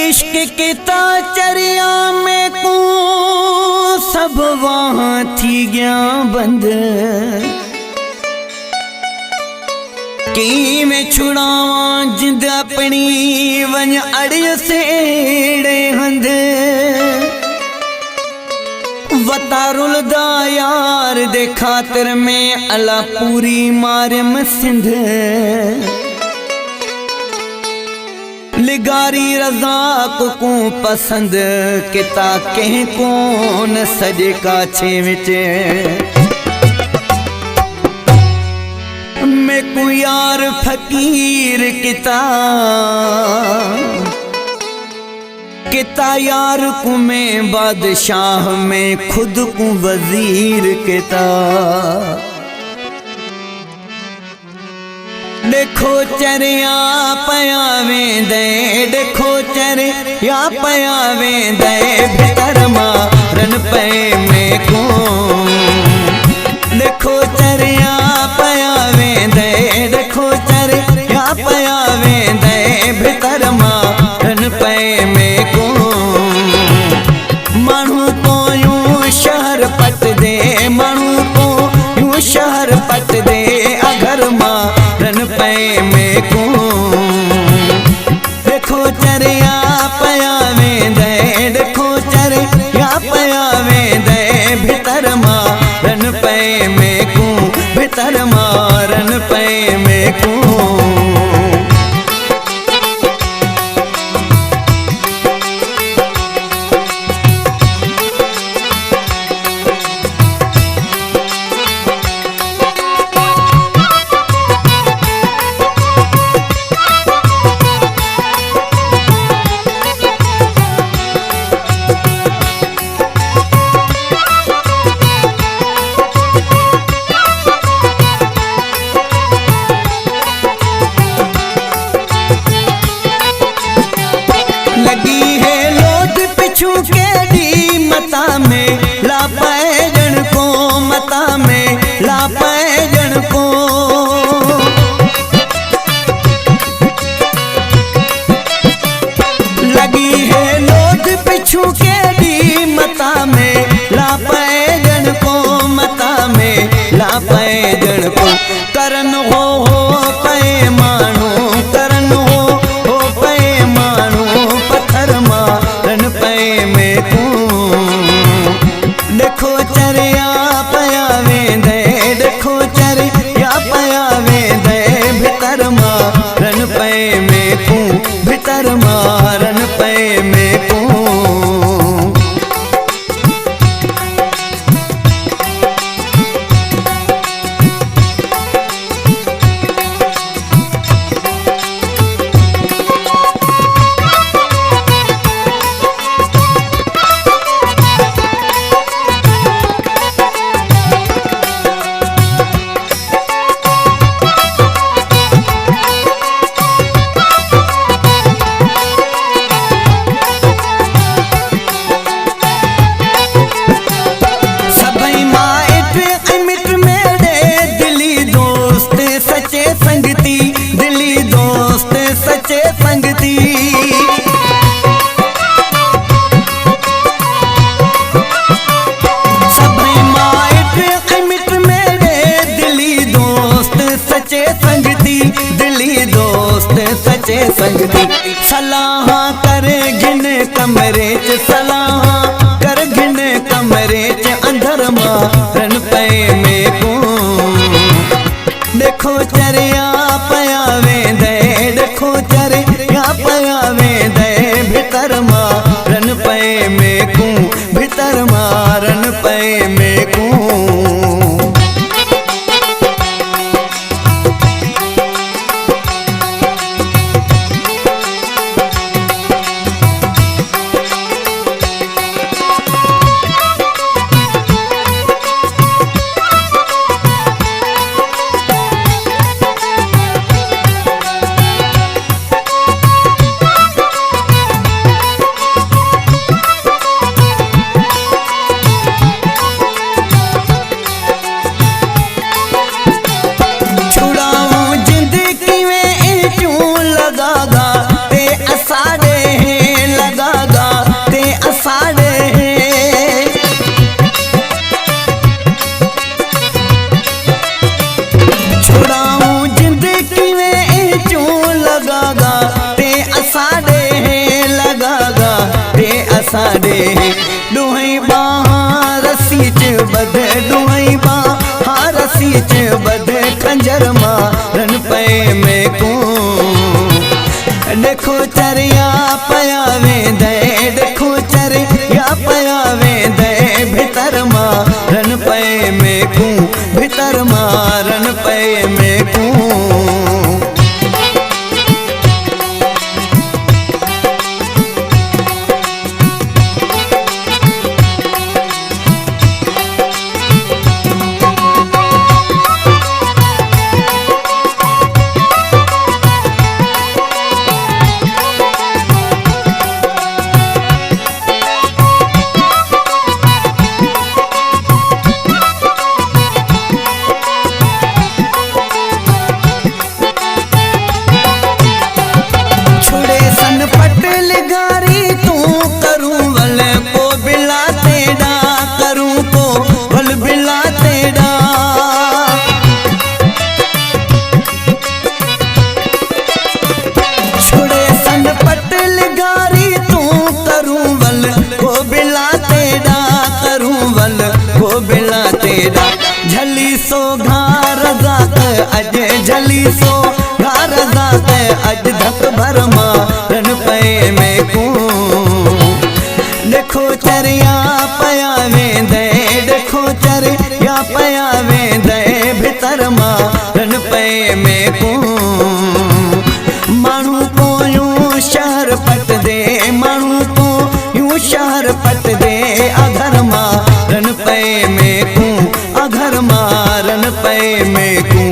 इश्क किता चरिया में को सब वहां थी गया बंद की में छुड़ावा जिंद अपनी वन अड़िय सेड़े हंद वतारुल दा यार दे खातिर में अला पूरी मारम सिंध लिगारी रज़ाक को पसंद किता कहीं कौन सजे काछे विच मैं को यार फकीर किता किता यार को मैं बादशाह में खुद को वजीर किता देखो चरिया पयावे दे देखो चरिया पयावे दे भीतर मारन पे में को देखो चरिया पयावे दे देखो चरिया पयावे दे भीतर मारन पे में को मानू को यूं शहर पट दे मानू को यूं शहर पट दे अगर मारन पे में को देखो चरिया पयावे दे देखो चरिया पयावे दे भीतर मारन पे में को भीतर मारन पे में को में ला पाए जन को मता में ला पाए जन को लगी है लोट पिछू के दी मता में ला पाए जन को मता में ला पाए जन को करन हो पे मानो करन हो पे मानो पत्थर मारन पे में को देखो चरिया पयावे दे देखो चरिया पयावे दे भीतर मारन पे में को भीतर मारन पे में को दिली दोस्त सच्चे संगती सभी माइट मिट मेरे दिली दोस्त सच्चे संगती दिली दोस्त सच्चे संगती सलाह कर घिन कमरे च सलाह कर घिन कमरे च अंदर मारन पे में को देखो चरिया पयावे दे देखो चरिया पयावे दे भीतर मारन पे में को भीतर मारन पे में को बिच बधे खंजर मारन पे में को देखो चरिया पया वेंदे देखो चरिया पया वेंदे भीतर मारन पे में को भीतर मारन पे में को झली सो घार जात अज झली सो घार जात अज धक भर मारन पे में को देखो चरिया पया वेंदे देखो चरिया पया वेंदे भीतर मारन पे में को मानू को यूं शहर पट दे मानू को यूं शहर पट दे अधर मारन पे में को अघर मारन पे में को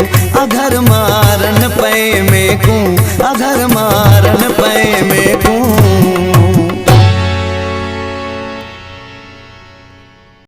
अघर मारन पे में को अघर मारन पे में